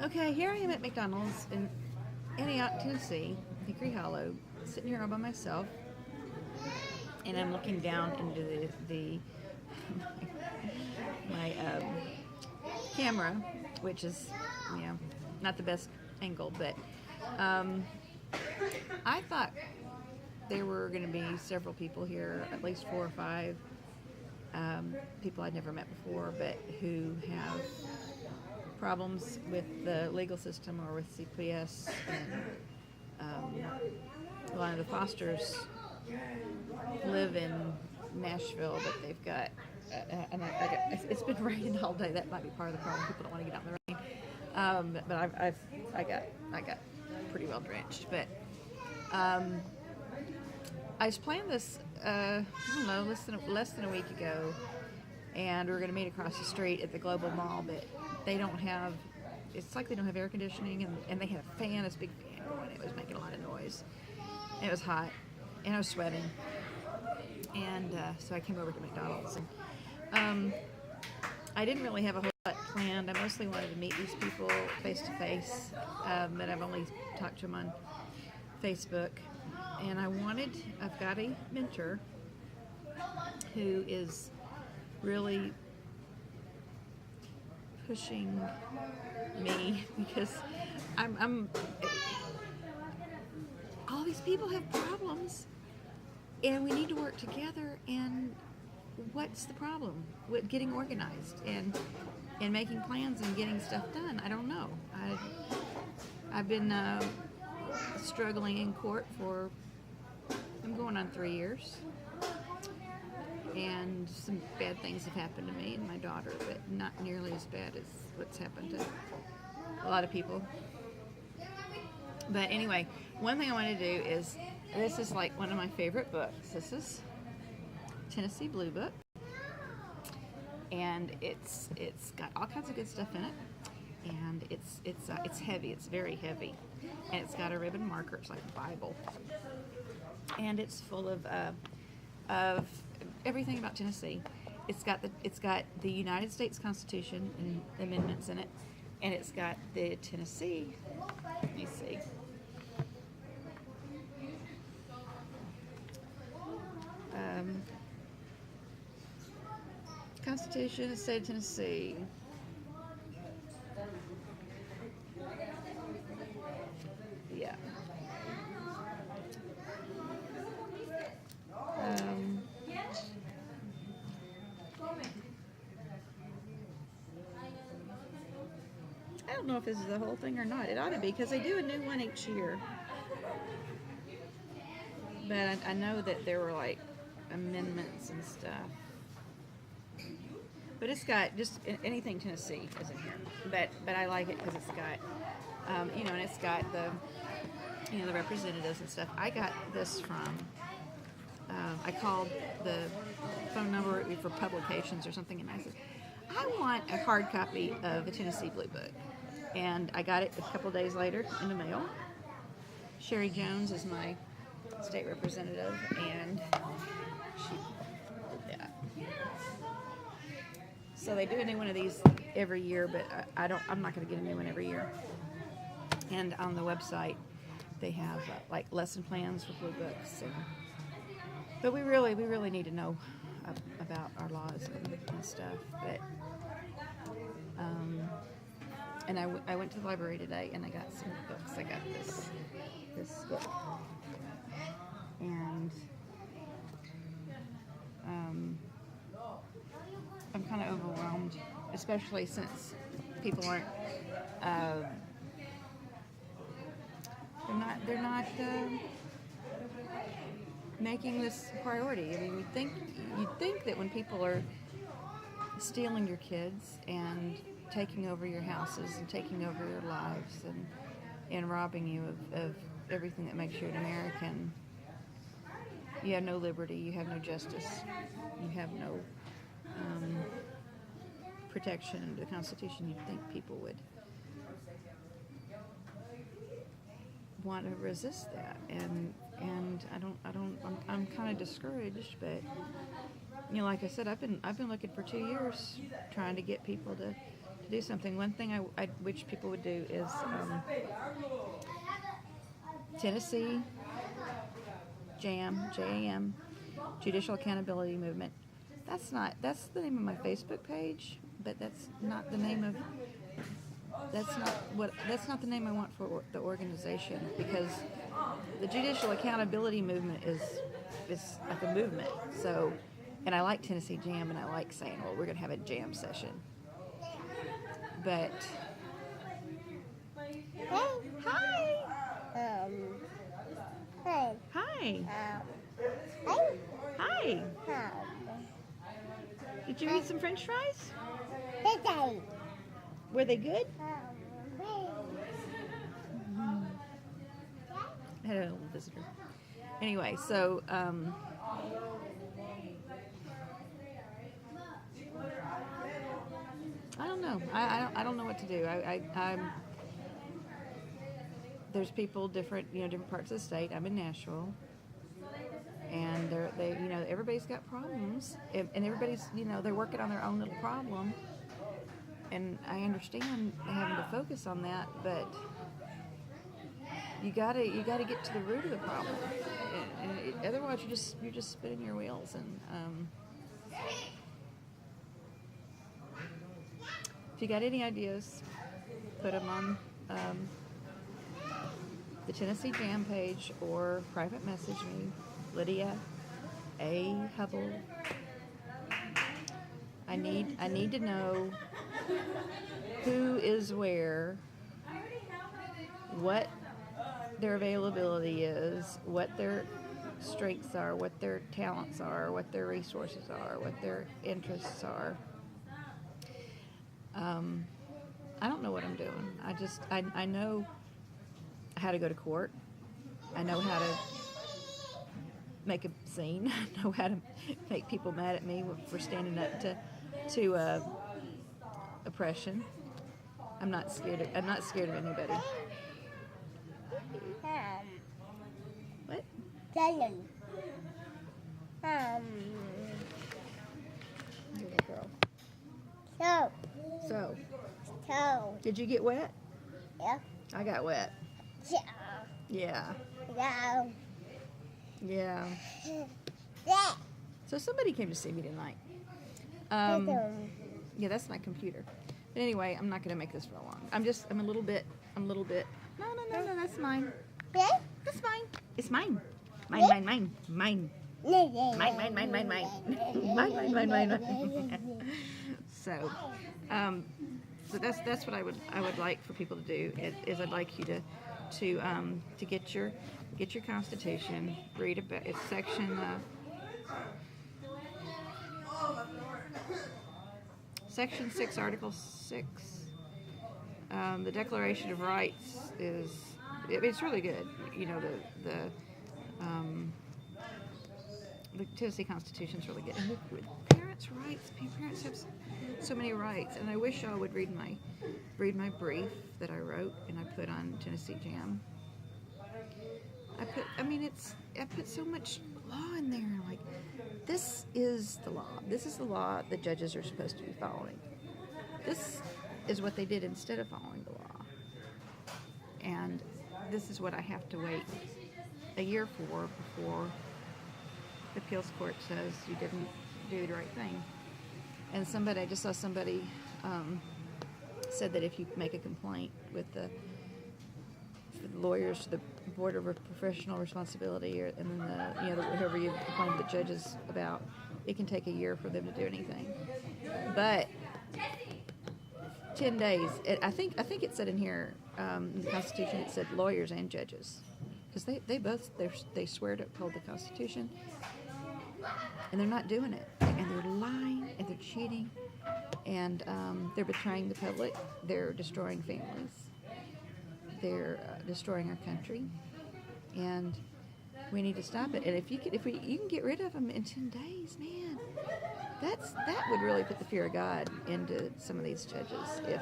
Okay, here I am at McDonald's in Antioch, Tennessee, Hickory Hollow, sitting here all by myself, and I'm looking down into the my camera, which is, not the best angle, but um, I thought there were going to be several people here, at least 4 or 5 people I'd never met before, but who have problems with the legal system or with CPS. And a lot of the Fosters live in Nashville, but they've got, it's been raining all day. That might be part of the problem. People don't want to get out in the rain. But I got pretty well drenched. But I was planning this, I don't know, less than a week ago, and we were going to meet across the street at the Global Mall, but they don't have, it's like they don't have air conditioning, and they had a fan, this big fan going. It was making a lot of noise. And it was hot, and I was sweating. And so I came over to McDonald's. And I didn't really have a whole lot planned. I mostly wanted to meet these people face to face, but I've only talked to them on Facebook. And I've got a mentor who is really pushing me because I'm all these people have problems and we need to work together. And what's the problem with getting organized and making plans and getting stuff done? I don't know. I've been struggling in court for, I'm going on 3 years, and some bad things have happened to me and my daughter, but not nearly as bad as what's happened to a lot of people. But anyway, one thing I want to do is, this is like one of my favorite books. This is Tennessee Blue Book, and it's got all kinds of good stuff in it, and it's heavy. It's very heavy, and it's got a ribbon marker. It's like a Bible, and it's full of everything about Tennessee. It's got the United States Constitution and amendments in it, and it's got the Tennessee. Let me see. Constitution of the State of Tennessee. Yeah. I don't know if this is the whole thing or not. It ought to be, because they do a new one each year. But I know that there were like amendments and stuff. But it's got just anything Tennessee is in here. But I like it because it's got, and it's got the representatives and stuff. I got this from, I called the phone number for publications or something, and I said, I want a hard copy of the Tennessee Blue Book. And I got it a couple days later in the mail. Sherry Jones is my state representative, and she did that. So they do a new one of these every year, but I'm not going to get a new one every year. And on the website, they have like lesson plans for Blue Books. But we really need to know about our laws and stuff. But and I went to the library today, and I got some books. I got this book, and I'm kind of overwhelmed, especially since people aren't they're not making this a priority. I mean, you'd think that when people are stealing your kids and taking over your houses and taking over your lives and robbing you of everything that makes you an American, you have no liberty, you have no justice, you have no protection under the Constitution. You'd think people would want to resist that, and I'm kind of discouraged. But like I said, I've been looking for 2 years trying to get people to do something. One thing I wish people would do is Tennessee JAM, J-A-M, Judicial Accountability Movement. That's the name of my Facebook page, but that's not the name the name I want for the organization, because the Judicial Accountability Movement is like a movement. So, and I like Tennessee Jam, and I like saying, well, we're going to have a jam session. But, hi. Hi. Hi. Did you eat some French fries? Were they good? I had a little visitor. Anyway, so I don't know. I don't know what to do. I'm there's people different parts of the state. I'm in Nashville, and they everybody's got problems, and everybody's they're working on their own little problem, and I understand having to focus on that, but you gotta get to the root of the problem, and otherwise you're just spinning your wheels. And if you got any ideas, put them on the Tennessee Jam page, or private message me, Lydia A. Hubble. I need to know who is where, what their availability is, what their strengths are, what their talents are, what their resources are, what their interests are. I don't know what I'm doing. I know how to go to court. I know how to make a scene. I know how to make people mad at me for standing up to oppression. I'm not scared of anybody. What? Little girl. So. Did you get wet? Yeah. I got wet. Yeah. Yeah. So somebody came to see me tonight. Yeah, that's my computer. But anyway, I'm not going to make this for long. I'm a little bit. No, that's mine. That's mine. It's mine. Mine. Mine. So, so that's what I would like for people to do. Is I'd like you to get your Constitution, read about it's Section 6, Article 6. The Declaration of Rights it's really good. The Tennessee Constitution is really good. And parents' rights. Parents have so many rights, and I wish y'all would read my brief that I wrote and I put on Tennessee Jam. I put so much law in there. Like, this is the law. This is the law that judges are supposed to be following. This is what they did instead of following the law. And this is what I have to wait a year for before the appeals court says you didn't do the right thing. And I just saw somebody said that if you make a complaint with the lawyers to the Board of Professional Responsibility, and then whoever you complain to the judges about, it can take a year for them to do anything. But 10 days. I think it said in here in the Constitution, it said lawyers and judges, because they swear to uphold the Constitution, and they're not doing it, and they're lying, and they're cheating, and they're betraying the public. They're destroying families. They're destroying our country, and we need to stop it. And if you can get rid of them in 10 days, man, that would really put the fear of God into some of these judges if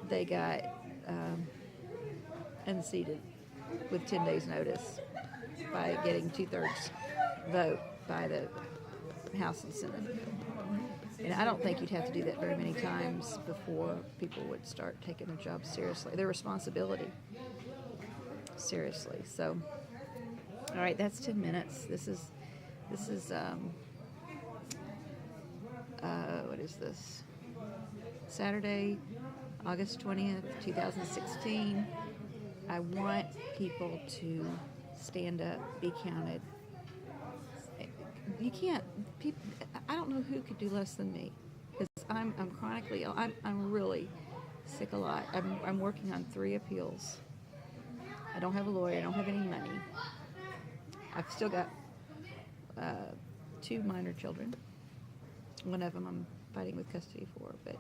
they got unseated with 10 days notice by getting 2/3 vote by the House and Senate. And I don't think you'd have to do that very many times before people would start taking their job seriously, their responsibility seriously. So, all right, that's 10 minutes. This is what is this? Saturday, August 20th, 2016. I want people to stand up, be counted. You can't. People, I don't know who could do less than me, because I'm chronically ill. I'm really sick a lot. I'm working on 3 appeals. I don't have a lawyer. I don't have any money. I've still got 2 minor children. One of them I'm fighting with custody for, but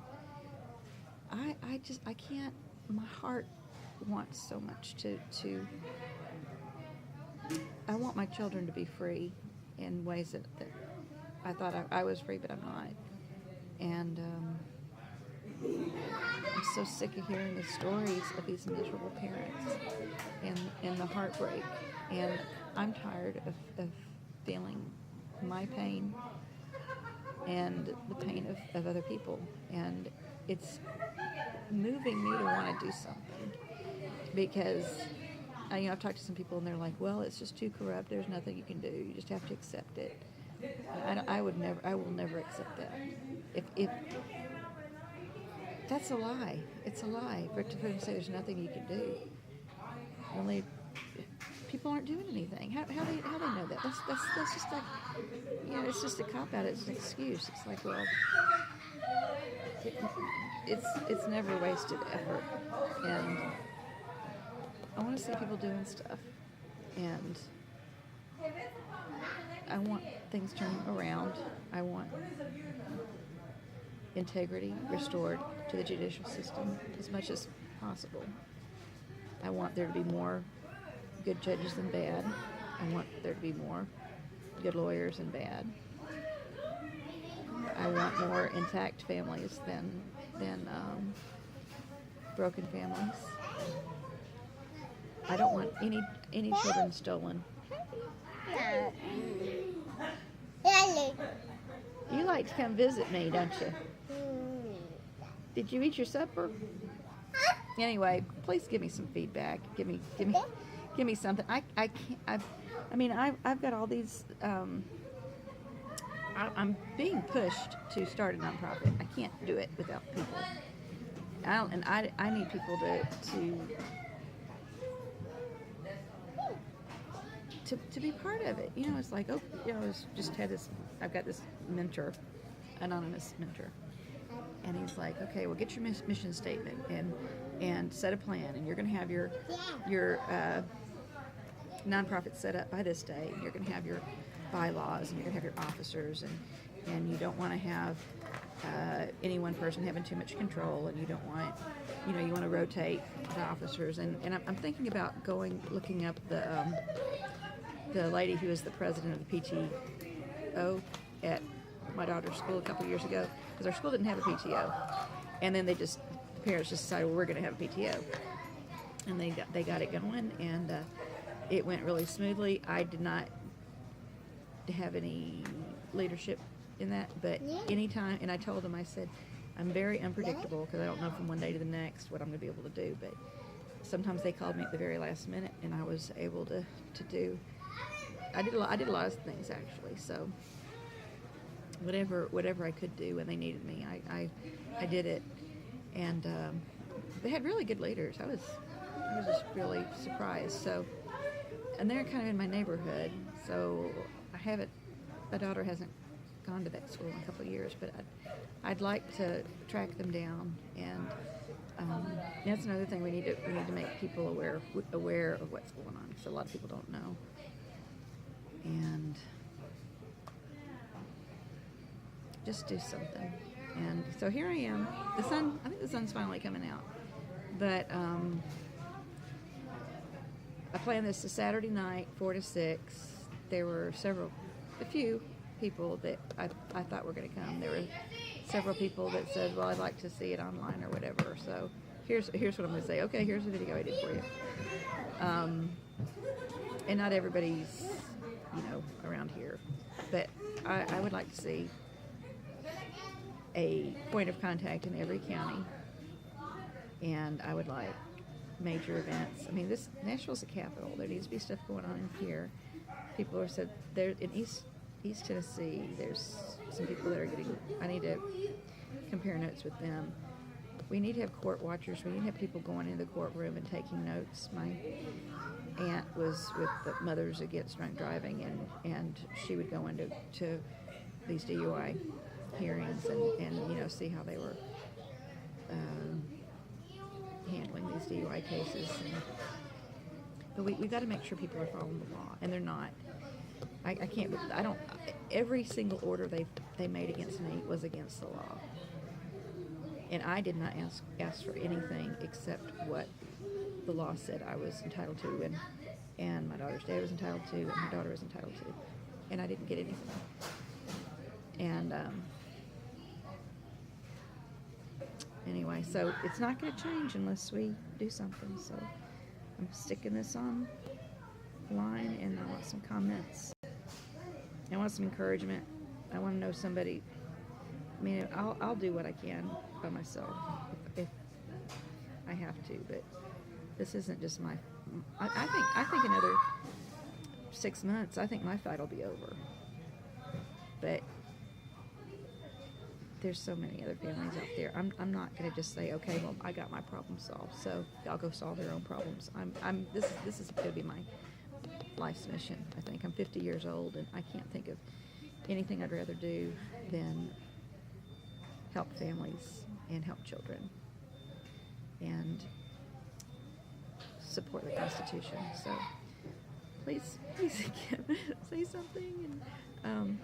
I can't. My heart wants so much to. I want my children to be free in ways that I thought I was free, but I'm not. And I'm so sick of hearing the stories of these miserable parents and the heartbreak. And I'm tired of feeling my pain and the pain of other people. And it's moving me to want to do something, because I've talked to some people and they're like, well, it's just too corrupt. There's nothing you can do. You just have to accept it. I will never accept that. If that's a lie. It's a lie for them to say there's nothing you can do. Only people aren't doing anything. How they know that? That's just like, it's just a cop out. It's an excuse. It's like, well, it's never wasted effort. And I want to see people doing stuff, and I want things turned around. I want integrity restored to the judicial system as much as possible. I want there to be more good judges than bad. I want there to be more good lawyers than bad. I want more intact families than broken families. I don't want any children stolen. You like to come visit me, don't you? Did you eat your supper? Anyway, please give me some feedback. Give me something. I can't. I've got all these. I'm being pushed to start a nonprofit. I can't do it without people. I need people to be part of it. It's like, I've got this mentor, anonymous mentor, and he's like, okay, well, get your mission statement and set a plan, and you're going to have your nonprofit set up by this day, and you're going to have your bylaws, and you're going to have your officers, and you don't want to have any one person having too much control, and you don't want, you want to rotate the officers, and I'm thinking about looking up the lady who was the president of the PTO at my daughter's school a couple years ago, because our school didn't have a PTO, and then the parents just decided, well, we're going to have a PTO, and they got it going, and it went really smoothly. I did not have any leadership in that, but anytime, and I told them, I said, I'm very unpredictable, because I don't know from one day to the next what I'm going to be able to do, but sometimes they called me at the very last minute, and I was able to do. I did a lot of things, actually. So whatever I could do when they needed me, I did it, and they had really good leaders. I was just really surprised. So, and they're kind of in my neighborhood, so my daughter hasn't gone to that school in a couple of years, but I'd like to track them down, and that's another thing we need to make people aware of what's going on, because a lot of people don't know. And just do something. And so here I am. I think the sun's finally coming out. But I planned this to Saturday night, 4 to 6. There were a few people that I thought were going to come. There were several people that said, well, I'd like to see it online or whatever. So here's what I'm going to say. Okay, here's the video I did for you. And not everybody's around here, but I would like to see a point of contact in every county, and I would like major events. I mean, this Nashville's a capital. There needs to be stuff going on in here. People have said there in East Tennessee. There's some people that are getting. I need to compare notes with them. We need to have court watchers. We need to have people going into the courtroom and taking notes. My aunt was with the Mothers Against Drunk Driving, and she would go into these DUI hearings and see how they were handling these DUI cases. But we've got to make sure people are following the law, and they're not. I can't. I don't. Every single order they made against me was against the law, and I did not ask for anything except what the law said I was entitled to, and my daughter's dad was entitled to, and my daughter was entitled to, and I didn't get anything. And anyway, so it's not going to change unless we do something. So I'm sticking this on line, and I want some comments. I want some encouragement. I want to know somebody. I mean, I'll do what I can by myself if I have to, but this isn't just my. I think another 6 months. I think my fight will be over. But there's so many other families out there. I'm not going to just say, okay, well, I got my problem solved, so y'all go solve their own problems. This is going to be my life's mission. I think I'm 50 years old, and I can't think of anything I'd rather do than help families and help children and support the Constitution. So please again, say something. And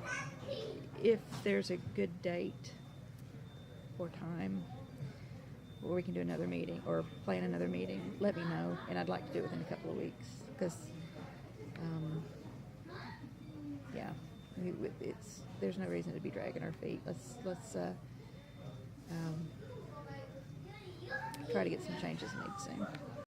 if there's a good date or time where we can do another meeting or plan another meeting, let me know, and I'd like to do it within a couple of weeks, because there's no reason to be dragging our feet. Let's try to get some changes made soon.